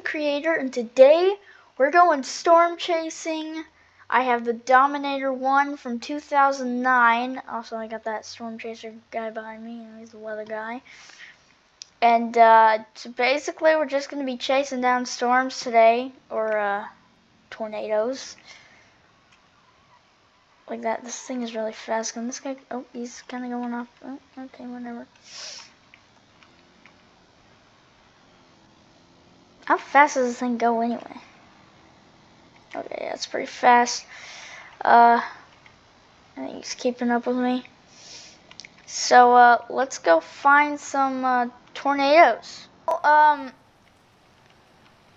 Creator, and today we're going storm chasing. I have the Dominator 1 from 2009. Also, I got that storm chaser guy behind me, and he's the weather guy. And so basically, we're just going to be chasing down storms today, or tornadoes. Like that. This thing is really fast. And this guy, oh, he's kind of going off. Oh, okay, whatever. How fast does this thing go anyway? Okay, that's pretty fast. I think he's keeping up with me. So let's go find some tornadoes. A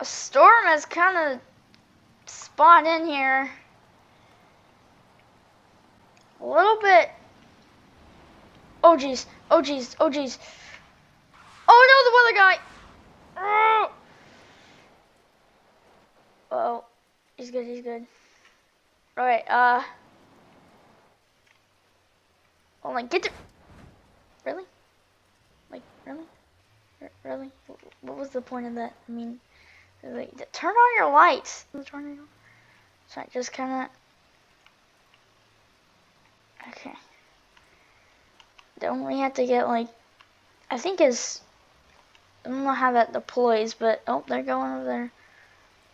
storm has kind of spawned in here. A little bit. Oh geez, oh geez, oh geez. Oh no, the weather guy. Oh, he's good, he's good. Alright, hold on, get to... Really? Like, really? Really? What was the point of that? I mean, like, turn on your lights. The tornado. Sorry, just kind of... Okay. Don't we have to get, like... I think is... I don't know how that deploys, but... Oh, they're going over there.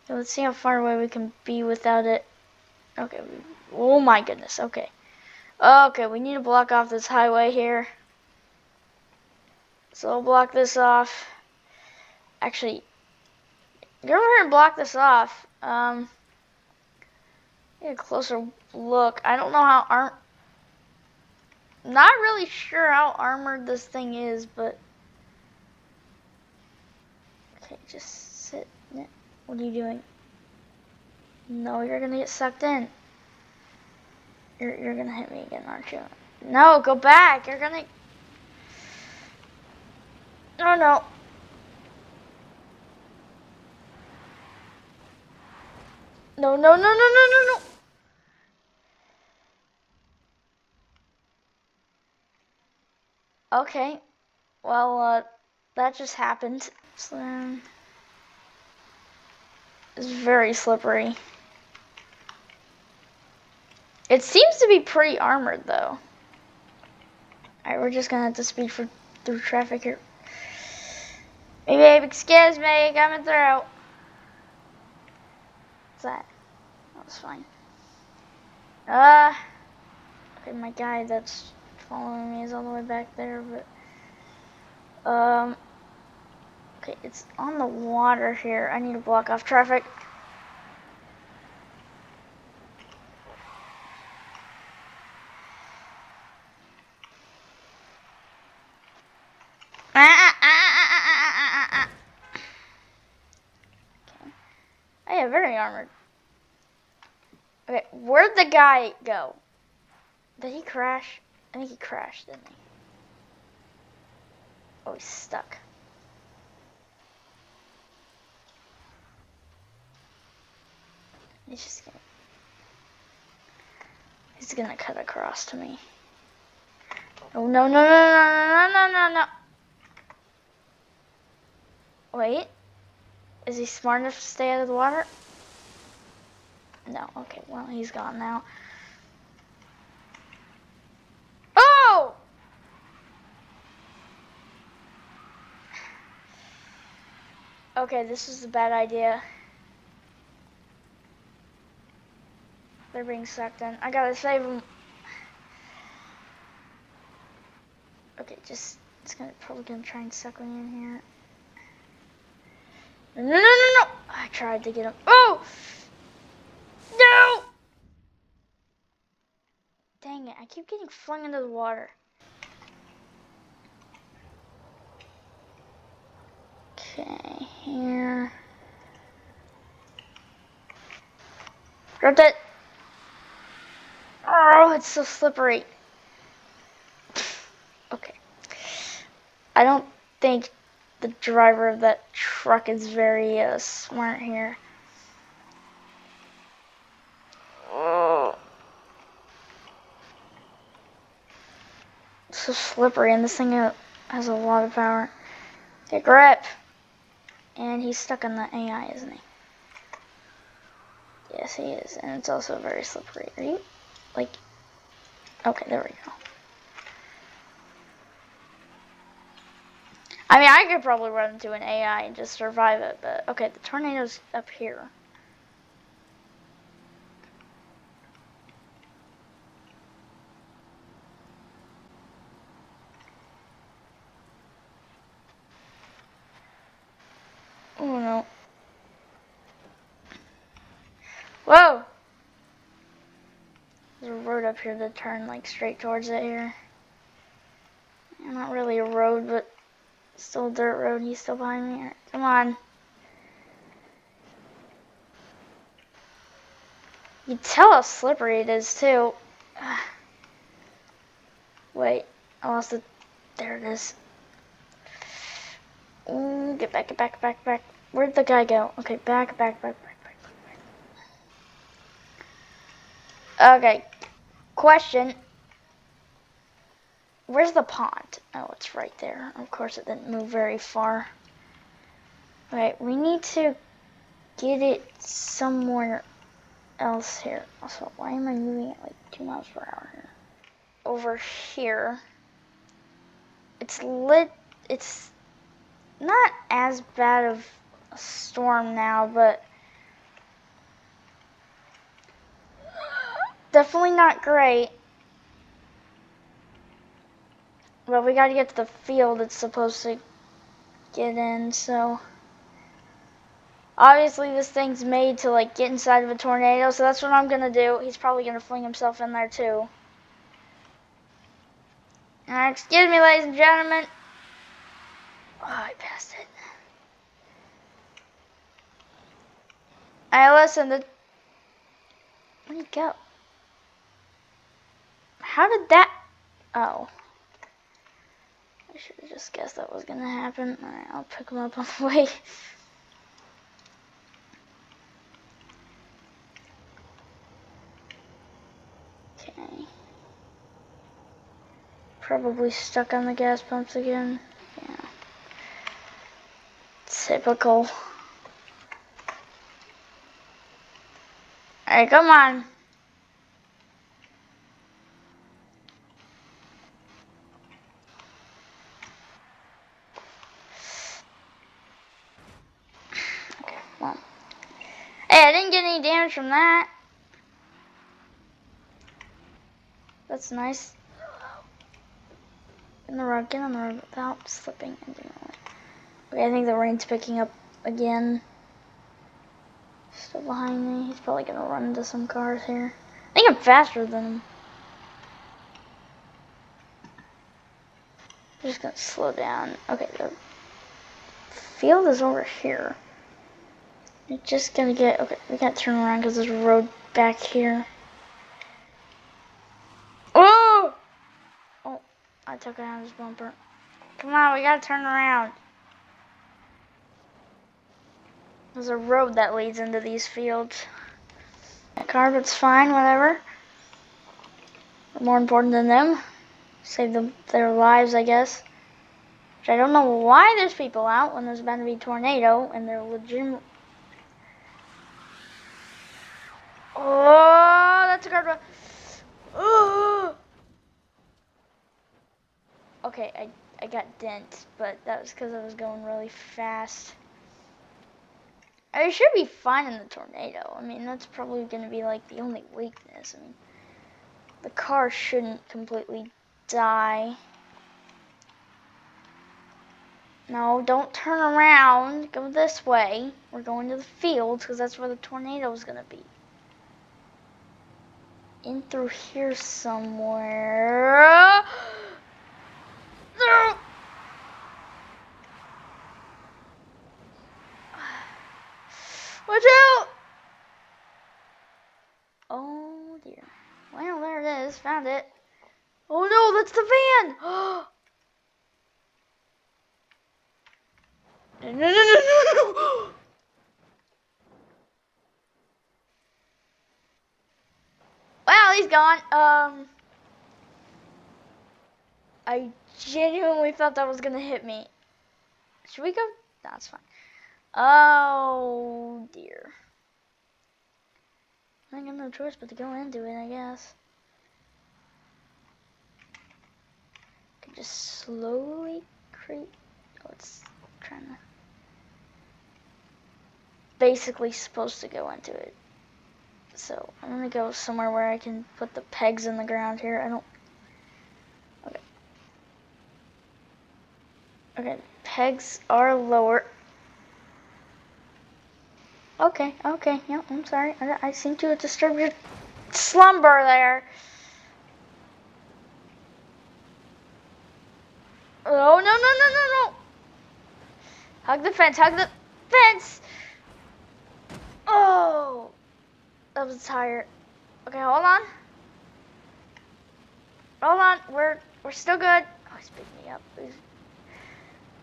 So let's see how far away we can be without it. Okay. Oh my goodness. Okay. Okay, we need to block off this highway here. So we'll block this off. Actually, go over here and block this off. Get a closer look. I don't know how not really sure how armored this thing is, but okay, just sit. What are you doing? No, you're gonna get sucked in. You're gonna hit me again, aren't you? No, go back. You're gonna... Oh no. No, no, no, no, no, no, no. Okay. Well, that just happened. So, it's very slippery. It seems to be pretty armored, though. Alright, we're just gonna have to speed through traffic here. Hey, babe, excuse me, coming through. What's that? That was fine. Okay, my guy that's following me is all the way back there, but, okay, it's on the water here. I need to block off traffic. Oh yeah, very armored. Okay, where'd the guy go? Did he crash? I think he crashed, didn't he? Oh, he's stuck. He's gonna cut across to me. Oh no no no no no no no no! Wait, is he smart enough to stay out of the water? No. Okay, well he's gone now. Oh! Okay, this is a bad idea. They're being sucked in. I gotta save them. Okay, it's probably gonna try and suck me in here. No, no, no, no, no! I tried to get him. Oh! No! Dang it, I keep getting flung into the water. Okay, here. Dropped it. Oh, it's so slippery. Okay. I don't think the driver of that truck is very smart here. Oh. It's so slippery, and this thing has a lot of power. Get grip. And he's stuck on the AI, isn't he? Yes, he is. And it's also very slippery. Are you, like... Okay, there we go. I mean, I could probably run into an AI and just survive it, but... Okay, the tornado's up here. Oh, no. Whoa! There's a road up here to turn, like, straight towards it here. Not really a road, but still a dirt road. He's still behind me. Right, come on. You can tell how slippery it is, too. Wait, I lost it. There it is. Get back, get back, get back, get back. Where'd the guy go? Okay, back, back, back, back, back, back. Okay, question. Where's the pond? Oh, it's right there. Of course, it didn't move very far. Right, we need to get it somewhere else here. Also, why am I moving at like 2 miles per hour here? Over here. It's lit. It's not as bad of a storm now, but definitely not great. But we gotta get to the field it's supposed to get in, so obviously this thing's made to like get inside of a tornado, so that's what I'm gonna do. He's probably gonna fling himself in there too. Excuse me, ladies and gentlemen. Oh, I passed it. Alright, listen, where'd he go? How did that... Oh. I should have just guessed that was gonna happen. Alright, I'll pick him up on the way. Okay. Probably stuck on the gas pumps again. Yeah. Typical. Alright, come on. Okay, come on. Hey, I didn't get any damage from that. That's nice. Get on the road without slipping into it. Okay, I think the rain's picking up again. Still behind me. He's probably gonna run into some cars here. I think I'm faster than him. I'm just gonna slow down. Okay, the field is over here. We're just gonna get... Okay, we gotta turn around because there's a road back here. Oh! Oh, I took out his bumper. Come on, we gotta turn around. There's a road that leads into these fields. That car, but it's fine, whatever. We're more important than them. Save their lives, I guess. Which I don't know why there's people out when there's about to be a tornado and they're legitimate. Oh, that's a guardrail. Oh. Okay, I got dent, but that was because I was going really fast. I should be fine in the tornado. I mean, that's probably going to be like the only weakness. I mean, the car shouldn't completely die. No, don't turn around. Go this way. We're going to the fields because that's where the tornado is going to be. In through here somewhere. No. Watch out! Oh dear. Well, there it is. Found it. Oh no, that's the van! No. Well, he's gone. I genuinely thought that was gonna hit me. Should we go? No, it's fine. Oh dear. I got no choice but to go into it, I guess. Could just slowly creep. Oh, it's trying to. Basically supposed to go into it. So I'm gonna go somewhere where I can put the pegs in the ground here. I don't. Okay. Okay, pegs are lower. Okay, yeah, I'm sorry. I seem to have disturbed your slumber there. Oh, no, no, no, no, no. Hug the fence, hug the fence. Oh, that was tired. Okay, hold on. Hold on, we're still good. Oh, he's picking me up.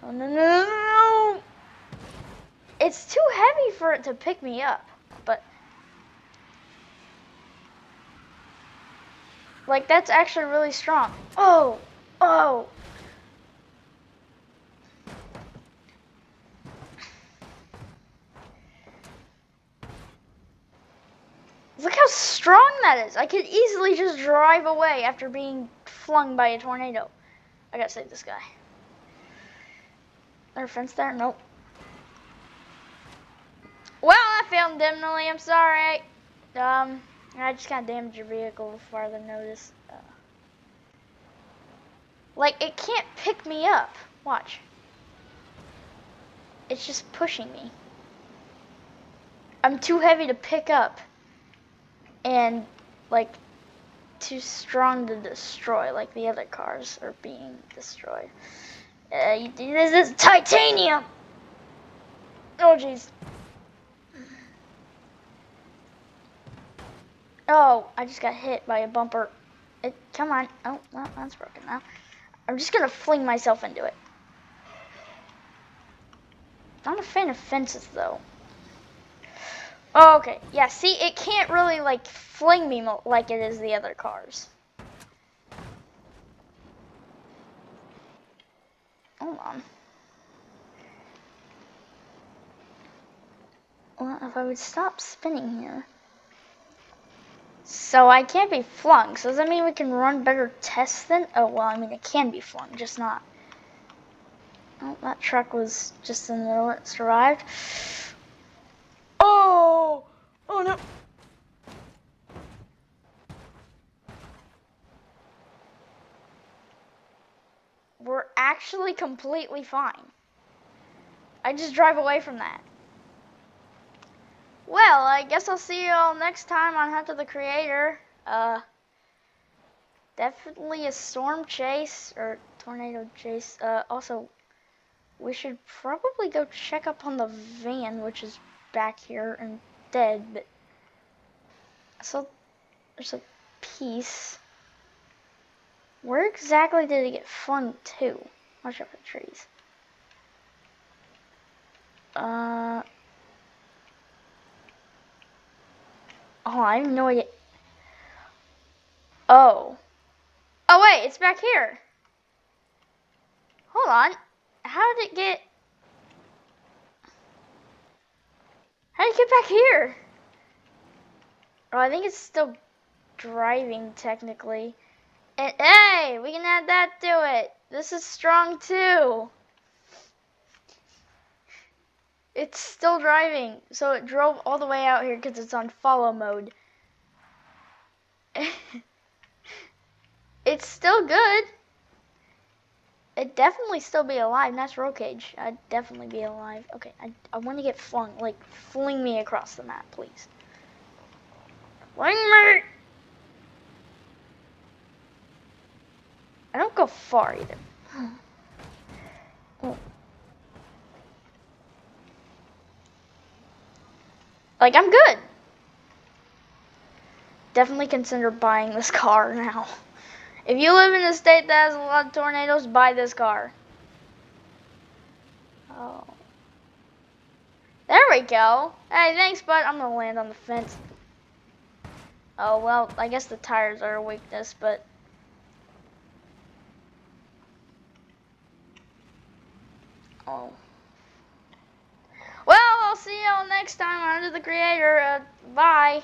Oh, no, no, no, no. It's too heavy for it to pick me up, but like that's actually really strong. Oh, oh. Look how strong that is. I could easily just drive away after being flung by a tornado. I gotta save this guy. Is there a fence there? Nope. Well, I failed dimly. I'm sorry. I just kind of damaged your vehicle before I noticed. Like, it can't pick me up. Watch. It's just pushing me. I'm too heavy to pick up. And, like, too strong to destroy, like the other cars are being destroyed. This is titanium! Oh, jeez. Oh, I just got hit by a bumper. Come on. Oh, well, that's broken now. I'm just gonna fling myself into it. Not a fan of fences, though. Oh, okay. Yeah, see, it can't really, like, fling me like it is the other cars. Hold on. Well, if I would stop spinning here. So I can't be flung. So does that mean we can run better tests then? Oh, well, I mean, it can be flung, just not. Oh, that truck was just in the middle. It survived. Oh! Oh, no. We're actually completely fine. I just drive away from that. Well, I guess I'll see you all next time on Hunt of the Creator. Definitely a storm chase or tornado chase. Also, we should probably go check up on the van, which is back here and dead. But so there's a piece. Where exactly did it get flung to? Watch out for the trees. Oh, I have no idea. Oh. Oh, wait, it's back here. Hold on. How did it get... How did it get back here? Oh, I think it's still driving, technically. And, hey, we can add that to it. This is strong, too. It's still driving. So it drove all the way out here because it's on follow mode. It's still good. It'd definitely still be alive. Nice roll cage. I'd definitely be alive. Okay, I want to get flung. Like, fling me across the map, please. Fling me! I don't go far either. Oh. Like, I'm good. Definitely consider buying this car now. If you live in a state that has a lot of tornadoes, buy this car. Oh. There we go. Hey, thanks, bud. I'm gonna land on the fence. Oh, well, I guess the tires are a weakness, but... Oh. Well, next time on Under the Creator. Bye.